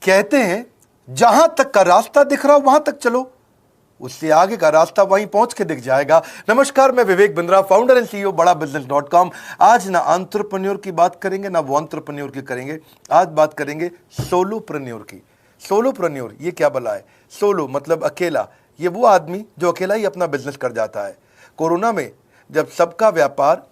कहते हैं जहां तक का रास्ता दिख रहा हो वहां तक चलो, उससे आगे का रास्ता वहीं पहुंच के दिख जाएगा। नमस्कार, मैं Vivek Bindra, founder and CEO बड़ा बिजनेस.com। आज ना एंटरप्रेन्योर की बात करेंगे ना वो एंटरप्रेन्योर की करेंगे, आज बात करेंगे सोलोप्रेन्योर की। सोलोप्रेन्योर ये क्या भला है? सोलो मतलब अकेला, ये वो आदमी जो अकेला ही अपना बिजनेस कर जाता है। कोरोना में जब सबका व्यापार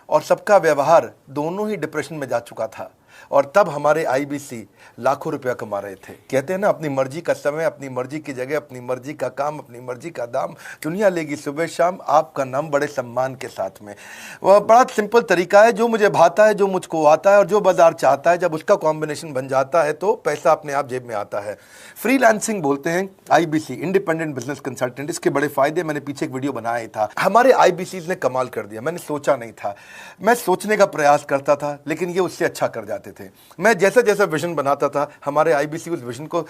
और सबका व्यवहार दोनों ही डिप्रेशन में जा चुका था, और तब हमारे आईबीसी लाखों रुपया कमा रहे थे। कहते हैं ना, अपनी मर्जी का समय, अपनी मर्जी की जगह, अपनी मर्जी का काम, अपनी मर्जी का दाम, दुनिया लेगी सुबह शाम आपका नाम बड़े सम्मान के साथ में। वह बड़ा सिंपल तरीका है, जो मुझे भाता है, जो मुझको आता है और जो बाजार चाहता है, जब उसका कॉम्बिनेशन बन जाता है तो पैसा अपने आप जेब में आता है। फ्रीलांसिंग बोलते हैं आईबीसी, इंडिपेंडेंट बिजनेस कंसल्टेंट। इसके बड़े फायदे मैंने पीछे एक वीडियो बनाया था। हमारे आईबीसी ने कमाल कर दिया, मैंने सोचा नहीं था। मैं सोचने का प्रयास करता था लेकिन ये उससे अच्छा कर जाते थे। मैं जैसा जैसा विजन बनाता था, हमारे आईबीसी उस विजन को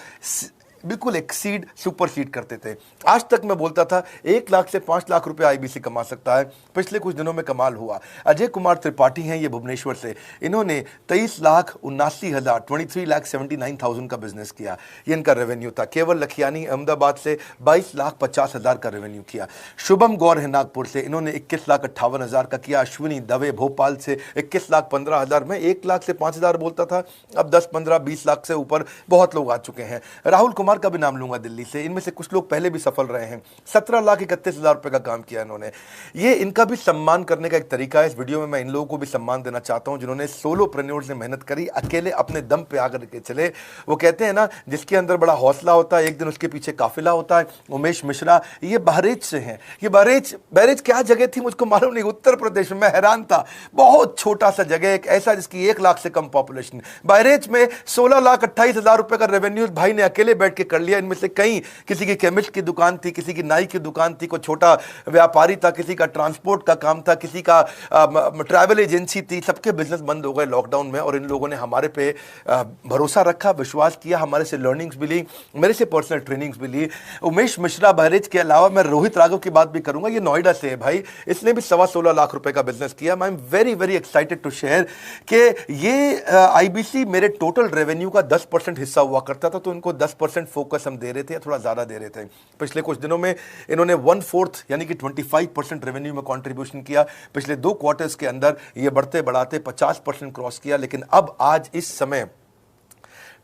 बिल्कुल एक्सीड सुपरसीड करते थे। आज तक मैं बोलता था 1 लाख से 5 लाख रुपए आईबीसी कमा सकता है। पिछले कुछ दिनों में कमाल हुआ। अजय कुमार त्रिपाठी हैं ये भुवनेश्वर से, इन्होंने 23,79,000 23,79,000 का बिजनेस किया। ये इनका रेवेन्यू था। केवल लखियानी अहमदाबाद से 22,50,000 का रेवेन्यू किया। शुभम गौर है नागपुर से, इन्होंने 21,58,000 का किया। अश्विनी दवे भोपाल से 21,15,000। मैं 1 लाख से 5,000 बोलता था, अब 10, 15, 20 लाख से ऊपर बहुत लोग आ चुके हैं। राहुल कुमार का भी नाम लूंगा दिल्ली से, इनमें से कुछ लोग पहले भी सफल रहे हैं। 17,31,000 रुपए का काम किया इन्होंने। ये इनका भी सम्मान करने का एक तरीका है। इस वीडियो में मैं इन लोगों को भी सम्मान देना चाहता हूं जिन्होंने सोलोप्रेन्योर से मेहनत करी, अकेले अपने दम पे आकर के चले। वो कहते हैं ना, जिसके अंदर बड़ा हौसला होता है एक दिन उसके पीछे काफिला होता है। उमेश मिश्रा ये बहरेच से हैं। ये बहरेच क्या जगह थी मुझको मालूम नहीं, उत्तर प्रदेश में। मैं हैरान था, बहुत छोटा सा जगह, एक ऐसा जिसकी 1 लाख से कम पॉपुलेशन। बहरेच में 16,28,000 रुपए का रेवेन्यू भाई ने अकेले बैठ के कर लिया। इनमें से कई, किसी की केमिस्ट की दुकान थी, किसी की नाई की दुकान थी, कोई छोटा व्यापारी था, किसी का ट्रांसपोर्ट का काम था, किसी का ट्रैवल एजेंसी थी। सबके बिजनेस बंद हो गए लॉकडाउन में, और इन लोगों ने हमारे पे भरोसा रखा, विश्वास किया, हमारे से लर्निंग्स भी ली, मेरे से पर्सनल ट्रेनिंग्स भी ली। उमेश मिश्रा बहरेज के अलावा मैं रोहित राघव की बात भी करूंगा, ये नोएडा से है भाई। इसने भी 16.25 लाख रुपए का बिजनेस किया। I am very very excited to share कि ये आईबीसी मेरे टोटल रेवेन्यू का 10% हिस्सा हुआ करता था, तो इनको 10% फोकस हम दे रहे थे, थोड़ा ज्यादा दे रहे थे। पिछले कुछ दिनों में इन्होंने 1/4 यानी कि 25% रेवेन्यू में कंट्रीब्यूशन किया। पिछले 2 क्वार्टर्स के अंदर ये बढ़ते बढ़ाते 50% क्रॉस किया। लेकिन अब आज इस समय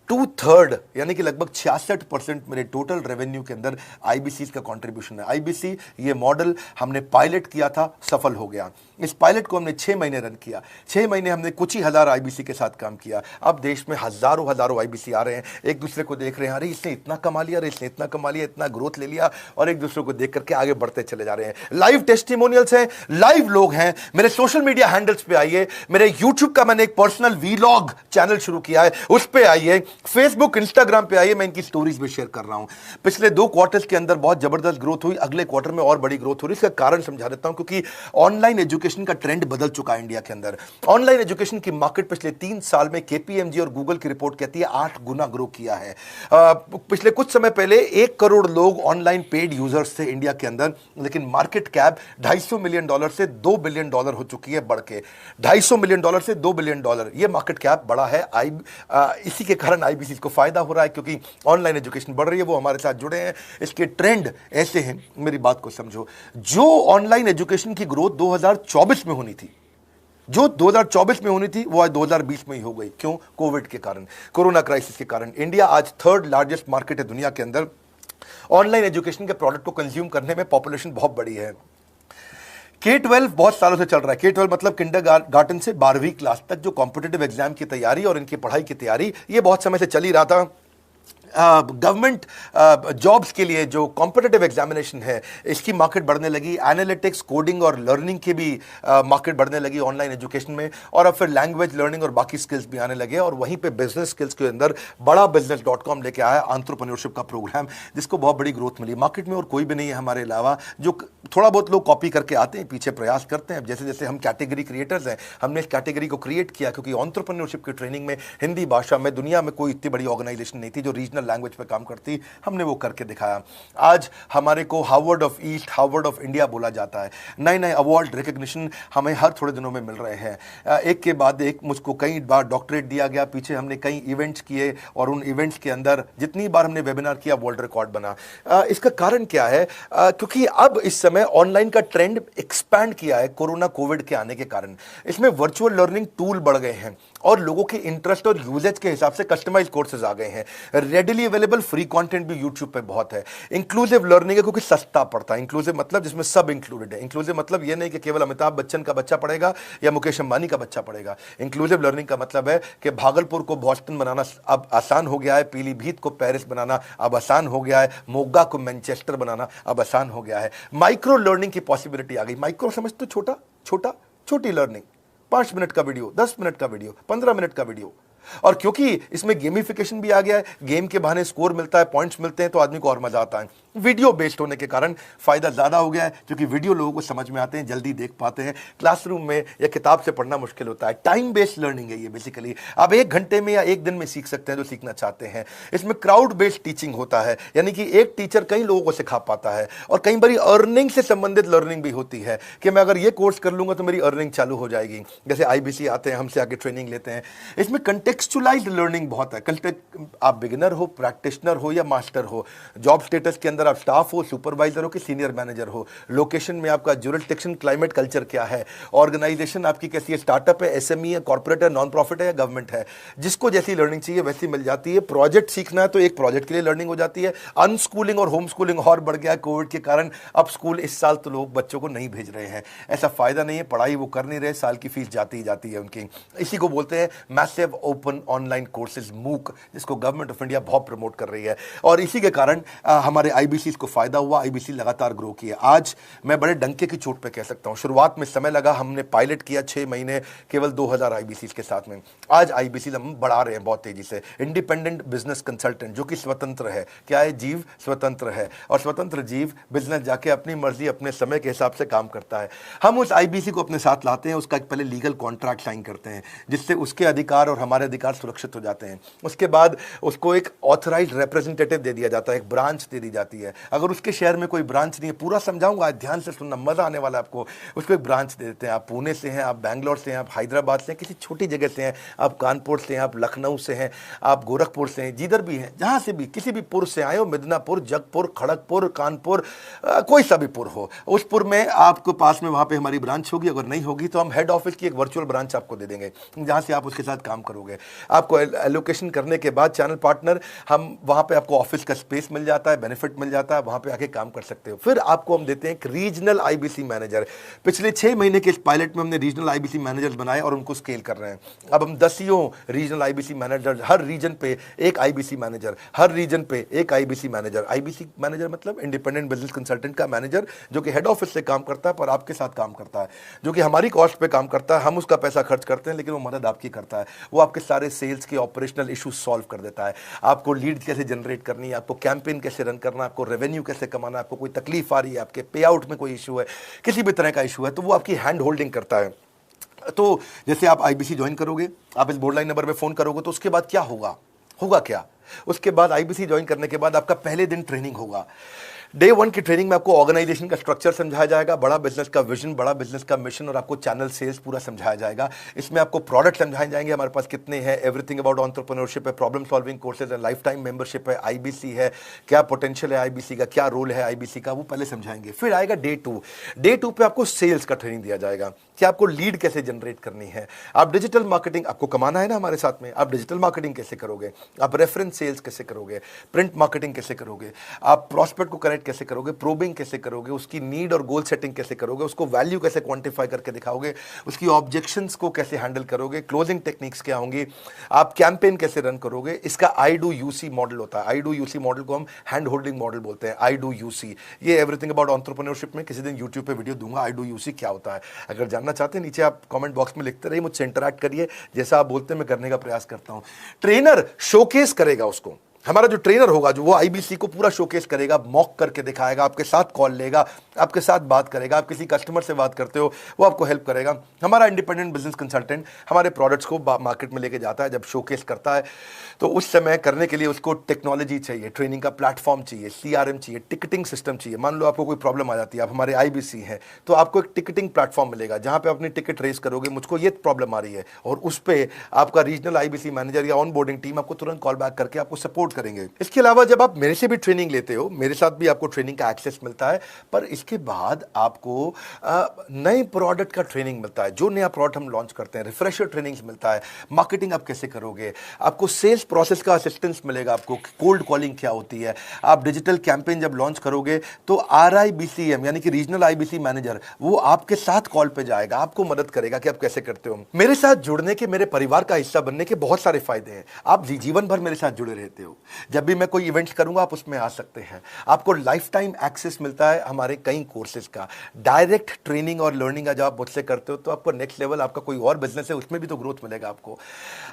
2/3 यानी कि लगभग 66% मेरे टोटल रेवेन्यू के अंदर आईबीसी का कंट्रीब्यूशन है। आईबीसी ये मॉडल हमने पायलट किया था, सफल हो गया। इस पायलट को हमने 6 महीने रन किया। 6 महीने हमने कुछ ही हजार आईबीसी के साथ काम किया। अब देश में हजारों आईबीसी आ रहे हैं, एक दूसरे को देख रहे हैं, अरे इसने इतना कमा लिया, अरे इसने इतना कमा लिया, इतना ग्रोथ ले लिया, और एक दूसरे को देख करके आगे बढ़ते चले जा रहे हैं। लाइव टेस्टिमोनियल्स हैं, लाइव लोग हैं। मेरे सोशल मीडिया हैंडल्स पे आइए, मेरे यूट्यूब का मैंने एक पर्सनल वीलॉग चैनल शुरू किया है, उस पे आइए, फेसबुक इंस्टाग्राम पे आइए, मैं इनकी स्टोरीज भी शेयर कर रहा हूं। पिछले 2 क्वार्टर्स के अंदर बहुत जबरदस्त ग्रोथ हुई, अगले क्वार्टर में और बड़ी ग्रोथ हो रही है। इसका कारण समझा देता हूं, क्योंकि ऑनलाइन एजुकेशन का ट्रेंड बदल चुका है इंडिया के अंदर। ऑनलाइन एजुकेशन की मार्केट पिछले 3 साल में केपीएमजी और गूगल की रिपोर्ट कहती है 8 गुना ग्रो किया है। पिछले कुछ समय पहले 1 करोड़ लोग ऑनलाइन पेड यूजर्स थे इंडिया के अंदर, लेकिन मार्केट कैप $250 मिलियन से $2 बिलियन हो चुकी है, बढ़ के $250 मिलियन से $2 बिलियन। ये मार्केट कैप बढ़ा है। इसी के कारण आईबीसी को फायदा हो रहा है, क्योंकि ऑनलाइन एजुकेशन बढ़ रही है, वो हमारे साथ जुड़े हैं। इसके ट्रेंड ऐसे हैं, मेरी बात को समझो। जो ऑनलाइन एजुकेशन की ग्रोथ 2024 में होनी थी, जो 2024 में होनी थी, वो आज 2020 में ही हो गई। क्यों? कोविड के कारण, कोरोना क्राइसिस के कारण। इंडिया आज 3rd लार्जेस्ट मार्केट है दुनिया के अंदर। ऑनलाइन एजुकेशन के प्रोडक्ट को कंज्यूम करने में पॉपुलेशन बहुत बड़ी है। K-12 बहुत सालों से चल रहा है। K-12 मतलब किंडरगार्टन से 12वीं क्लास तक, जो कॉम्पिटिटिव एग्जाम की तैयारी और इनकी पढ़ाई की तैयारी, ये बहुत समय से चल ही रहा था। गवर्नमेंट जॉब्स के लिए जो कॉम्पिटिटिव एग्जामिनेशन है, इसकी मार्केट बढ़ने लगी। एनालिटिक्स, कोडिंग और लर्निंग की भी मार्केट बढ़ने लगी ऑनलाइन एजुकेशन में। और अब फिर लैंग्वेज लर्निंग और बाकी स्किल्स भी आने लगे, और वहीं पे बिजनेस स्किल्स के अंदर बड़ा बिजनेस.com लेके आया एंटरप्रेन्योरशिप का प्रोग्राम, जिसको बहुत बड़ी ग्रोथ मिली। मार्केट में और कोई भी नहीं है हमारे अलावा, जो थोड़ा बहुत लोग कॉपी करके आते हैं, पीछे प्रयास करते हैं। जैसे जैसे हम कैटेगरी क्रिएटर्स हैं, हमने इस कैटेगरी को क्रिएट किया, क्योंकि एंटरप्रेन्योरशिप की ट्रेनिंग में हिंदी भाषा में दुनिया में कोई इतनी बड़ी ऑर्गेनाइजेशन नहीं थी जो रीजनल ओरिजिनल लैंग्वेज पे काम करती, हमने वो करके दिखाया। आज हमारे को Harvard of east, Harvard of India बोला जाता है। नए नए अवार्ड रिकग्निशन हमें हर थोड़े दिनों में मिल रहे हैं, एक के बाद एक। मुझको कई बार डॉक्टरेट दिया गया, पीछे हमने कई इवेंट्स किए और उन इवेंट्स के अंदर जितनी बार हमने वेबिनार किया वर्ल्ड रिकॉर्ड बना। इसका कारण क्या है? क्योंकि अब इस समय ऑनलाइन का ट्रेंड एक्सपैंड किया है कोरोना कोविड के आने के कारण। इसमें वर्चुअल लर्निंग टूल बढ़ गए हैं और लोगों के इंटरेस्ट और यूजेज के हिसाब से कस्टमाइज कोर्सेज आ गए हैं। रेडिली अवेलेबल फ्री कंटेंट भी यूट्यूब पे बहुत है। इंक्लूसिव लर्निंग है क्योंकि सस्ता पड़ता है। इंक्लूसिव मतलब जिसमें सब इंक्लूडेड है। इंक्लूसिव मतलब ये नहीं कि केवल अमिताभ बच्चन का बच्चा पढ़ेगा या मुकेश अंबानी का बच्चा पढ़ेगा। इंक्लूसिव लर्निंग का मतलब है कि भागलपुर को बॉस्टन बनाना अब आसान हो गया है, पीलीभीत को पेरिस बनाना अब आसान हो गया है, मोगा को मैनचेस्टर बनाना अब आसान हो गया है। माइक्रो लर्निंग की पॉसिबिलिटी आ गई। माइक्रो समझ तो छोटा छोटा, छोटी लर्निंग, 5 मिनट का वीडियो, 10 मिनट का वीडियो, 15 मिनट का वीडियो। और क्योंकि इसमें गेमिफिकेशन भी आ गया है, गेम के बहाने स्कोर मिलता है, पॉइंट्स मिलते हैं, तो आदमी को और मजा आता है। वीडियो बेस्ड होने के कारण फायदा ज्यादा हो गया है, क्योंकि वीडियो लोगों को समझ में आते हैं, जल्दी देख पाते हैं। क्लासरूम में या किताब से पढ़ना मुश्किल होता है। टाइम बेस्ड लर्निंग है ये बेसिकली। आप 1 घंटे में या 1 दिन में सीख सकते हैं जो सीखना चाहते हैं। इसमें क्राउड बेस्ड टीचिंग होता है, यानी कि एक टीचर कई लोगों को सिखा पाता है। और कई बार अर्निंग से संबंधित लर्निंग भी होती है कि मैं अगर ये कोर्स कर लूंगा तो मेरी अर्निंग चालू हो जाएगी। जैसे IBC आते हैं, हमसे आगे ट्रेनिंग लेते हैं। इसमें कंटेक्चुअलाइज्ड लर्निंग बहुत है। आप बिगिनर हो, प्रैक्टिशनर हो या मास्टर हो, जॉब स्टेटस के अंदर आप स्टाफ हो, सुपरवाइजर हो कि सीनियर मैनेजर हो, लोकेशन में आपका जुरिस्डिक्शन, क्लाइमेट, कल्चर क्या है, ऑर्गेनाइजेशन आपकी कैसी है, स्टार्टअप है, SME है, कॉर्पोरेट है, नॉन प्रॉफिट है या गवर्नमेंट है, जिसको जैसी लर्निंग चाहिए वैसी मिल जाती है। प्रोजेक्ट सीखना है तो एक प्रोजेक्ट के लिए लर्निंग हो जाती है। अनस्कूलिंग और होम स्कूलिंग और बढ़ गया है कोविड के कारण। अब स्कूल इस साल तो लोग बच्चों को नहीं भेज रहे हैं। ऐसा फायदा नहीं है, पढ़ाई वो कर नहीं रहे, साल की फीस जाती ही जाती है उनकी। इसी को बोलते हैं मैसिव ओपन ऑनलाइन कोर्सेज, मूक, जिसको गवर्नमेंट ऑफ इंडिया बहुत प्रमोट कर रही है। और इसी के कारण हमारे IBC को फायदा हुआ। IBC लगातार ग्रो किया। आज मैं बड़े डंके की चोट पे कह सकता हूं, शुरुआत में समय लगा, हमने पायलट किया 6 महीने केवल 2000 IBC के साथ में। आज IBC हम बढ़ा रहे हैं बहुत तेजी से। इंडिपेंडेंट बिजनेस कंसल्टेंट, जो कि स्वतंत्र है। क्या है? जीव स्वतंत्र है। और स्वतंत्र जीव बिजनेस जाके अपनी मर्जी, अपने समय के हिसाब से काम करता है। हम उस IBC को अपने साथ लाते हैं, उसका एक पहले लीगल कॉन्ट्रैक्ट साइन करते हैं, जिससे उसके अधिकार और हमारे अधिकार सुरक्षित हो जाते हैं। उसके बाद उसको एक ऑथराइज्ड रिप्रेजेंटेटिव दे दिया जाता है, एक ब्रांच दे दी जाती है। अगर उसके शहर में कोई ब्रांच नहीं है, पूरा समझाऊंगा, ध्यान से सुनना, मजा आने वाला आपको। उसको एक ब्रांच दे देते हैं। आप पुणे से हैं, आप बैंगलोर से हैं, आप हैदराबाद से हैं, किसी छोटी जगह से हैं, आप कानपुर से हैं, आप लखनऊ से हैं, आप गोरखपुर से हैं, जिधर भी हैं, जहां से भी, किसी भी पुर से आए हो, मिदनापुर, जगपुर, खड़गपुर, कानपुर, कोई सा भी पुर हो, उस पुर में आपके पास में वहां पे हमारी ब्रांच होगी। अगर नहीं होगी तो हम हेड ऑफिस की एक वर्चुअल ब्रांच आपको दे देंगे, जहां से आप उसके साथ काम करोगे। आपको एलोकेशन करने के बाद चैनल पार्टनर, हम वहां पे आपको ऑफिस का स्पेस मिल जाता है, बेनिफिट मिल जाता है, वहां पे आके काम कर सकते हो। फिर आपको हम देते हैं एक रीजनल IBC मैनेजर। पिछले 6 महीने के इस पायलट में हमने रीजनल IBC मैनेजर बनाए और उनको स्केल कर रहे हैं। अब हम 10 रीजनल IBC मैनेजर, हर रीजन पे एक IBC मैनेजर, हर रीजन पे एक IBC मैनेजर। IBC मैनेजर मतलब इंडिपेंडेंट बिजनेस कंसल्टेंट का मैनेजर, जो कि हेड ऑफिस से काम करता है पर आपके साथ काम करता है, जो कि हमारी कॉस्ट पे काम करता है। हम उसका पैसा खर्च करते हैं, लेकिन वो मदद आपकी करता है। वो आपके सारे सेल्स के ऑपरेशनल इशू सॉल्व कर देता है। आपको लीड कैसे जनरेट करनी है, आपको कैंपेन कैसे रन करना है, आपको रेवेन्यू कैसे कमाना है, आपको कोई तकलीफ आ रही है, आपके पे आउट में कोई इशू है, किसी भी तरह का इशू है, तो वो आपकी हैंड होल्डिंग करता है। तो जैसे आप IBC ज्वाइन करोगे, आप इस बोर्ड लाइन नंबर पे फोन करोगे, तो उसके बाद क्या होगा? होगा क्या? उसके बाद IBC ज्वाइन करने के बाद आपका पहले दिन ट्रेनिंग होगा। डे 1 की ट्रेनिंग में आपको ऑर्गेनाइजेशन का स्ट्रक्चर समझाया जाएगा, बड़ा बिजनेस का विजन, बड़ा बिजनेस का मिशन, और आपको चैनल सेल्स पूरा समझाया जाएगा। इसमें आपको प्रोडक्ट समझाए जाएंगे, हमारे पास कितने हैं, एवरीथिंग अबाउट एंटरप्रेन्योरशिप है, प्रॉब्लम सॉल्विंग कोर्सेज है, लाइफ टाइम मेंबरशिप है, IBC है, क्या पोटेंशियल है IBC का, क्या रोल है IBC का, वो पहले समझाएंगे। फिर आएगा डे 2। डे 2 पे आपको सेल्स का ट्रेनिंग दिया जाएगा कि आपको लीड कैसे जनरेट करनी है। आप डिजिटल मार्केटिंग, आपको कमाना है ना हमारे साथ में, आप डिजिटल मार्केटिंग कैसे करोगे, आप रेफरेंस सेल्स कैसे करोगे, प्रिंट मार्केटिंग कैसे करोगे, आप प्रॉस्पेक्ट को कनेक्ट कैसे करोगे, प्रोबिंग कैसे करोगे, उसकी नीड और गोल सेटिंग कैसे करोगे, उसको वैल्यू कैसे क्वांटिफाई करके दिखाओगे, उसकी ऑब्जेक्शंस को कैसे हैंडल करोगे, क्लोजिंग टेक्निक्स क्या होंगी, आप कैंपेन कैसे रन करोगे। इसका I do UC मॉडल होता है। I do UC मॉडल को हम हैंड होल्डिंग मॉडल बोलते हैं। I do UC, ये एवरीथिंग अबाउट एंटरप्रेन्योरशिप में किसी दिन यूट्यूब पे वीडियो दूंगा, I do UC क्या होता है। अगर जानना चाहते हैं, नीचे आप कमेंट बॉक्स में लिखते रहिए, मुझसे इंटरैक्ट करिए, जैसा आप बोलते हैं मैं करने का प्रयास करता हूं। ट्रेनर शोकेस करेगा उसको, हमारा जो ट्रेनर होगा जो वो आईबीसी को पूरा शोकेस करेगा, मॉक करके दिखाएगा, आपके साथ कॉल लेगा, आपके साथ बात करेगा, आप किसी कस्टमर से बात करते हो वो आपको हेल्प करेगा। हमारा इंडिपेंडेंट बिजनेस कंसल्टेंट हमारे प्रोडक्ट्स को मार्केट में लेके जाता है, जब शोकेस करता है तो उस समय करने के लिए उसको टेक्नोलॉजी चाहिए, ट्रेनिंग का प्लेटफॉर्म चाहिए, सीआरएम चाहिए, टिकटिंग सिस्टम चाहिए। मान लो आपको कोई प्रॉब्लम आ जाती है, आप हमारे आईबीसी हैं, तो आपको एक टिकटिंग प्लेटफॉर्म मिलेगा जहां पे अपनी टिकट रेस करोगे, मुझको ये प्रॉब्लम आ रही है, और उस पर आपका रीजनल आईबीसी मैनेजर या ऑन बोर्डिंग टीम आपको तुरंत कॉल बैक करके आपको सपोर्ट करेंगे। इसके अलावा जब आप मेरे से भी ट्रेनिंग लेते हो, मेरे साथ भी आपको ट्रेनिंग का एक्सेस मिलता है, पर इसके बाद आपको नए प्रोडक्ट का ट्रेनिंग मिलता है। जो नया प्रोडक्ट हम लॉन्च करते हैं, रिफ्रेशर ट्रेनिंग्स मिलता है, मार्केटिंग आप कैसे करोगे, आपको सेल्स प्रोसेस का असिस्टेंस मिलेगा, आपको कोल्ड कॉलिंग क्या होती है, आप डिजिटल कैंपेन जब लॉन्च करोगे तो आरआईबीसीएम यानी कि रीजनल आईबीसी मैनेजर वो आपके साथ कॉल पे जाएगा, आपको मदद करेगा कि आप कैसे करते हो। मेरे साथ जुड़ने के, मेरे परिवार का हिस्सा बनने के बहुत सारे फायदे हैं। आप जीवन भर मेरे साथ जुड़े रहते हो, जब भी मैं कोई इवेंट्स करूंगा आप उसमें आ सकते हैं, आपको लाइफ टाइम एक्सेस मिलता है हमारे कई कोर्सेज का, डायरेक्ट ट्रेनिंग और लर्निंग जब आप मुझसे करते हो तो आपको नेक्स्ट लेवल, आपका कोई और बिजनेस है उसमें भी तो ग्रोथ मिलेगा आपको।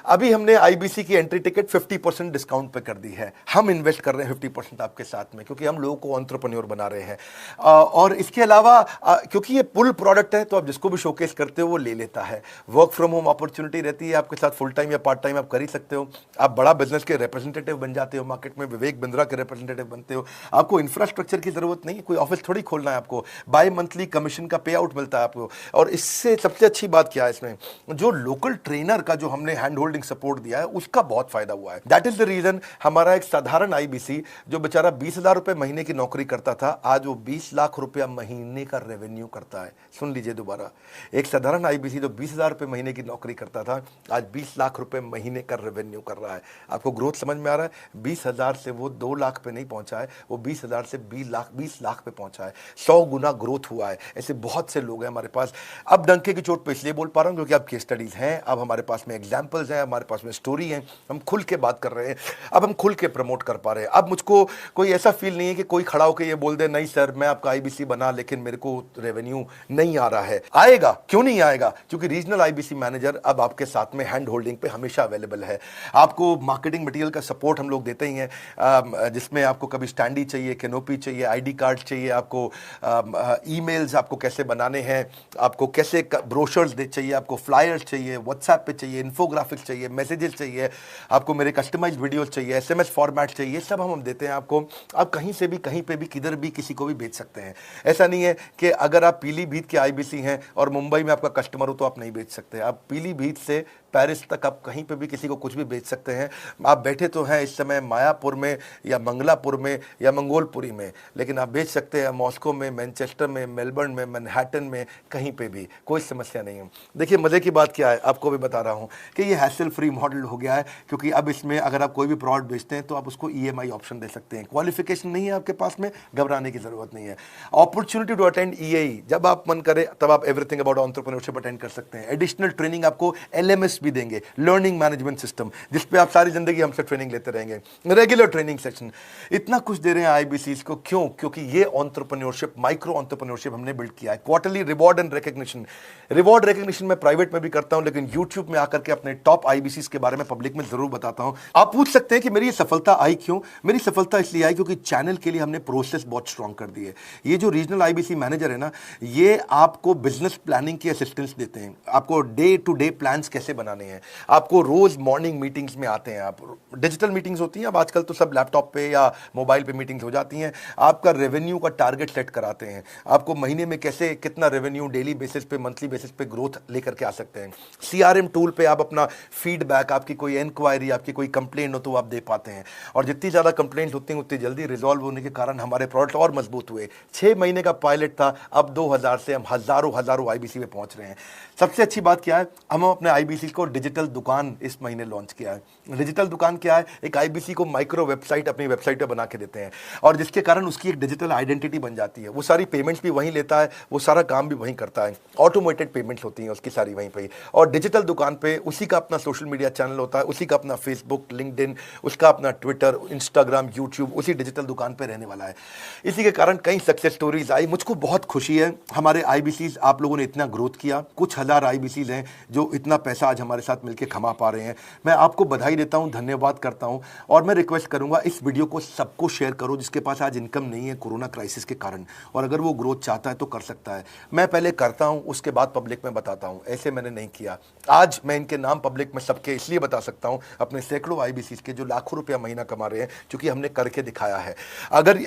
अभी हमने आईबीसी की एंट्री टिकट 50% डिस्काउंट पे कर दी है, हम इन्वेस्ट कर रहे हैं 50% आपके साथ में, क्योंकि हम लोगों को एंटरप्रेन्योर बना रहे हैं। और इसके अलावा क्योंकि ये पुल प्रोडक्ट है तो आप जिसको भी शोकेस करते हो वो ले लेता है। वर्क फ्रॉम होम अपॉर्चुनिटी रहती है आपके साथ, फुल टाइम या पार्ट टाइम आप कर ही सकते हो। आप बड़ा बिजनेस के रिप्रेजेंटेटिव बन जाते हो, मार्केट में विवेक बिंद्रा के रिप्रेजेंटेटिव बनते हो। आपको इंफ्रास्ट्रक्चर की जरूरत नहीं है, कोई ऑफिस थोड़ी खोलना है आपको, बाय मंथली कमीशन का पे आउट मिलता है आपको। और इससे सबसे अच्छी बात क्या है, इसमें जो लोकल ट्रेनर का जो हमने हैंड होल्डिंग सपोर्ट दिया है उसका बहुत फायदा हुआ है। दैट इज द रीजन हमारा एक साधारण आईबीसी जो बेचारा 20,000 रुपए महीने की नौकरी करता था, आज वो 20 लाख रुपया महीने का रेवेन्यू करता है। सुन लीजिए दोबारा, एक साधारण आईबीसी जो 20,000 रुपए महीने की नौकरी करता था, आज 20 लाख रुपए महीने का रेवेन्यू कर रहा है। आपको ग्रोथ समझ में आ रहा है? 20,000 से वो 2 लाख पे नहीं पहुंचा है, वो 20,000 से 20 लाख पे पहुंचा है। 100 गुना ग्रोथ हुआ है। ऐसे बहुत से लोग हैं हमारे पास। अब डंके की चोट पे इसलिए बोल पा रहा हूं क्योंकि अब केस स्टडीज हैं, अब हमारे पास में एग्जांपल्स हैं, हमारे पास में स्टोरी है, हम खुल के बात कर रहे हैं, अब हम खुल के प्रमोट कर पा रहे हैं। अब मुझको कोई ऐसा फील नहीं है कि कोई खड़ा होकर ये बोल दे नहीं सर मैं आपका आईबीसी बना लेकिन मेरे को रेवेन्यू नहीं आ रहा है। आएगा, क्यों नहीं आएगा? क्योंकि रीजनल आईबीसी मैनेजर अब आपके साथ में हैंड होल्डिंग पे हमेशा अवेलेबल है। आपको मार्केटिंग मटेरियल का सपोर्ट हम लोग देते ही हैं, जिसमें आपको कभी स्टैंडी चाहिए, कैनोपी चाहिए, आईडी कार्ड चाहिए, आपको ईमेल्स आपको कैसे बनाने हैं, आपको कैसे ब्रोशर्स चाहिए, आपको फ्लायर्स चाहिए, व्हाट्सएप पे चाहिए, इन्फोग्राफिक्स चाहिए, मैसेजेस चाहिए, आपको मेरे कस्टमाइज्ड वीडियोस चाहिए, एसएमएस फॉर्मेट चाहिए, सब हम देते हैं आपको। आप कहीं से भी, कहीं पे भी, किधर भी, किसी को भी भेज सकते हैं। ऐसा नहीं है कि अगर आप पीलीभीत के आईबीसी हैं और मुंबई में आपका कस्टमर हो तो आप नहीं बेच सकते। आप पीलीभीत से पेरिस तक आप कहीं पे भी किसी को कुछ भी बेच सकते हैं। आप बैठे तो हैं इस समय मायापुर में या मंगलापुर में या मंगोलपुरी में, लेकिन आप बेच सकते हैं मॉस्को में, मैनचेस्टर में, मेलबर्न में, मैनहट्टन में, कहीं पे भी, कोई समस्या नहीं है। देखिए मजे की बात क्या है, आपको भी बता रहा हूँ कि ये हैसल फ्री मॉडल हो गया है, क्योंकि अब इसमें अगर आप कोई भी प्रोडक्ट बेचते हैं तो आप उसको ईएमआई ऑप्शन दे सकते हैं। क्वालिफिकेशन नहीं है आपके पास में, घबराने की जरूरत नहीं है। अपॉर्चुनिटी टू अटेंड ईएई, जब आप मन करे तब आप एवरीथिंग अबाउट एंटरप्रेन्योरशिप अटेंड कर सकते हैं। एडिशनल ट्रेनिंग आपको एलएमएस भी देंगे, लर्निंग मैनेजमेंट सिस्टम, जिस पे आप सारी जिंदगी हमसे ट्रेनिंग लेते रहेंगे, रेगुलर ट्रेनिंग सेक्शन, इतना कुछ दे रहे हैं आईबीसीज को। क्यों? क्योंकि ये एंटरप्रेन्योरशिप, माइक्रो एंटरप्रेन्योरशिप हमने बिल्ड किया है। Quarterly reward and recognition, reward recognition मैं प्राइवेट में भी करता हूं, लेकिन यूट्यूब में आकर के अपने टॉप आईबीसीज के बारे में पब्लिक में जरूर बताता हूं। आप पूछ सकते हैं कि मेरी ये सफलता आई क्यों? मेरी सफलता इसलिए आई क्योंकि चैनल के लिए हमने प्रोसेस बहुत स्ट्रांग कर दी है। ये जो रीजनल आईबीसी मैनेजर है ना, ये आपको बिजनेस प्लानिंग की असिस्टेंस देते हैं, आपको डे टू डे प्लान्स कैसे बनाने हैं, आपको रोज मॉर्निंग मीटिंग्स में आते हैं। आप डिजिटल मीटिंग्स होती हैं, अब आजकल तो सब लैपटॉप पे या मोबाइल पे मीटिंग्स हो जाती हैं। आपका रेवेन्यू का टारगेट सेट कराते हैं, आपको महीने में कैसे कितना रेवेन्यू डेली बेसिस पे, मंथली बेसिस पे ग्रोथ लेकर के आ सकते हैं। सीआरएम टूल पे आप अपना फीडबैक, आपकी कोई इंक्वायरी, आपकी कोई कंप्लेंट हो तो आप दे पाते हैं, और जितनी ज़्यादा कंप्लेंट होती हैं उतनी जल्दी रिजॉल्व होने के कारण हमारे प्रोडक्ट और मजबूत हुए। 6 महीने का पायलट था, अब 2000 से हम हजारों आईबीसी में पहुंच रहे हैं। सबसे अच्छी बात क्या है, हम अपने आईबीसी को डिजिटल दुकान इस महीने लॉन्च किया है। डिजिटल दुकान क्या है? एक आईबीसी को माइक्रो वेबसाइट अपनी वेबसाइट पे बना के देते हैं, और जिसके कारण उसकी एक डिजिटल आइडेंटिटी बन जाती है। वो सारी पेमेंट्स भी वहीं लेता है, वो सारा काम भी वहीं करता है, ऑटोमेटेड पेमेंट्स होती हैं उसकी सारी वहीं पे। और डिजिटल दुकान पे उसी का अपना सोशल मीडिया चैनल होता है, उसी का अपना फेसबुक, लिंक्डइन, उसका अपना ट्विटर, इंस्टाग्राम, यूट्यूब उसी डिजिटल दुकान पे रहने वाला है। इसी के कारण कई सक्सेस स्टोरीज आई। मुझको बहुत खुशी है, हमारे आईबीसीज आप लोगों ने इतना ग्रोथ किया। कुछ हजार आईबीसीज हैं जो इतना पैसा आज हमारे साथ मिलकर कमा पा रहे हैं। मैं आपको बधाई देता हूं, धन्यवाद करता हूं, और मैं रिक्वेस्ट करूंगा इस वीडियो को सबको शेयर करो जिसके पास आज इनकम नहीं है कोरोना क्राइसिस के कारण, और अगर वो ग्रोथ चाहता है तो कर सकता है। मैं पहले करता हूं, उसके बाद पब्लिक में बताता हूं, ऐसे मैंने नहीं किया। आज मैं इनके नाम पब्लिक में सबके इसलिए बता सकता हूं, अपने सैकड़ों आईबीसी के जो लाखों रुपया महीना कमा रहे हैं, क्योंकि हमने करके दिखाया है। अगर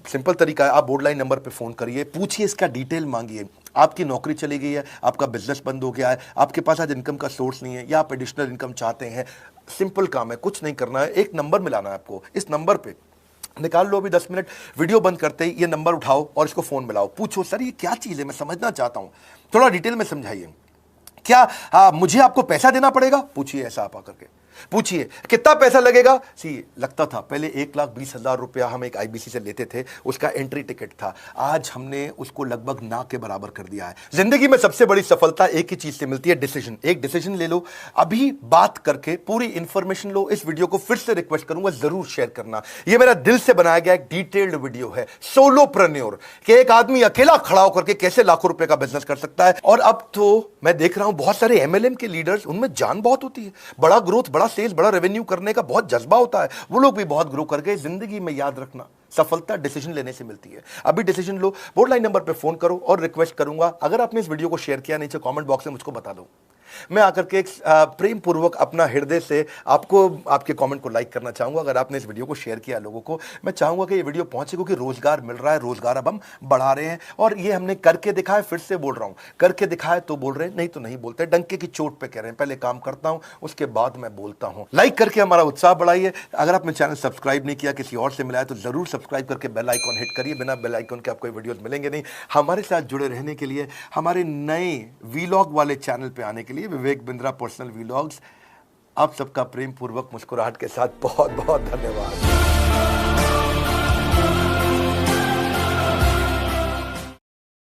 सिंपल तरीका है, आप बोर्डलाइन नंबर पर फोन करिए, पूछिए, इसका डिटेल मांगिए। आपकी नौकरी चली गई है, आपका बिजनेस बंद हो गया है, आपके पास आज इनकम का सोर्स नहीं है, या आप एडिशनल इनकम चाहते हैं, सिंपल काम है, कुछ नहीं करना है, एक नंबर मिलाना है आपको। इस नंबर पे निकाल लो अभी 10 मिनट, वीडियो बंद करते ही ये नंबर उठाओ और इसको फोन मिलाओ, पूछो सर ये क्या चीज़ है, मैं समझना चाहता हूँ, थोड़ा डिटेल में समझाइए। क्या मुझे आपको पैसा देना पड़ेगा? पूछिए, ऐसा आप आकर के पूछिए। कितना पैसा लगेगा? सी लगता था पहले 1,20,000 रुपया हम एक आईबीसी से लेते थे, उसका एंट्री टिकट था, आज हमने उसको लगभग ना के बराबर कर दिया है। जिंदगी में सबसे बड़ी सफलता एक ही चीज से मिलती है, डिसीजन। एक डिसीजन ले लो, अभी बात करके पूरी इंफॉर्मेशन लो। इस वीडियो को फिर से रिक्वेस्ट करूंगा जरूर शेयर करना। यह मेरा दिल से बनाया गया एक डिटेल्ड वीडियो है, सोलोप्रेन्योर, कि एक आदमी अकेला खड़ा होकर के कैसे लाखों रुपए का बिजनेस कर सकता है। और अब तो मैं देख रहा हूं बहुत सारे एमएलएम के लीडर्स, उनमें जान बहुत होती है, बड़ा ग्रोथ, बड़ा सेल्स, बड़ा रेवेन्यू करने का बहुत जज्बा होता है, वो लोग भी बहुत ग्रो कर गए। जिंदगी में याद रखना, सफलता डिसीजन लेने से मिलती है। अभी डिसीजन लो, बोर्ड लाइन नंबर पे फोन करो, और रिक्वेस्ट करूंगा अगर आपने इस वीडियो को शेयर किया, नीचे कमेंट बॉक्स में मुझको बता दो। मैं आकर के एक प्रेम पूर्वक अपना हृदय से आपको, आपके कमेंट को लाइक करना चाहूंगा। अगर आपने इस वीडियो को शेयर किया लोगों को, मैं चाहूंगा कि ये वीडियो पहुंचे, क्योंकि रोजगार मिल रहा है, रोजगार अब हम बढ़ा रहे हैं, और ये हमने करके दिखाया। फिर से बोल रहा हूं, करके दिखाया तो बोल रहे हैं, नहीं तो नहीं बोलते, डंके की चोट पे कह रहे हैं। पहले काम करता हूं, उसके बाद मैं बोलता हूं। लाइक करके हमारा उत्साह बढ़ाइए। अगर आपने चैनल सब्सक्राइब नहीं किया, किसी और से मिला है, तो जरूर सब्सक्राइब करके बेल आइकॉन हिट करिए। बिना बेल आइकॉन के आपको वीडियोस मिलेंगे नहीं। हमारे साथ जुड़े रहने के लिए, हमारे नए वीलॉग वाले चैनल पे आने के लिए, विवेक बिंद्रा पर्सनल वीलॉग्स, आप सबका प्रेम पूर्वक मुस्कुराहट के साथ बहुत बहुत धन्यवाद।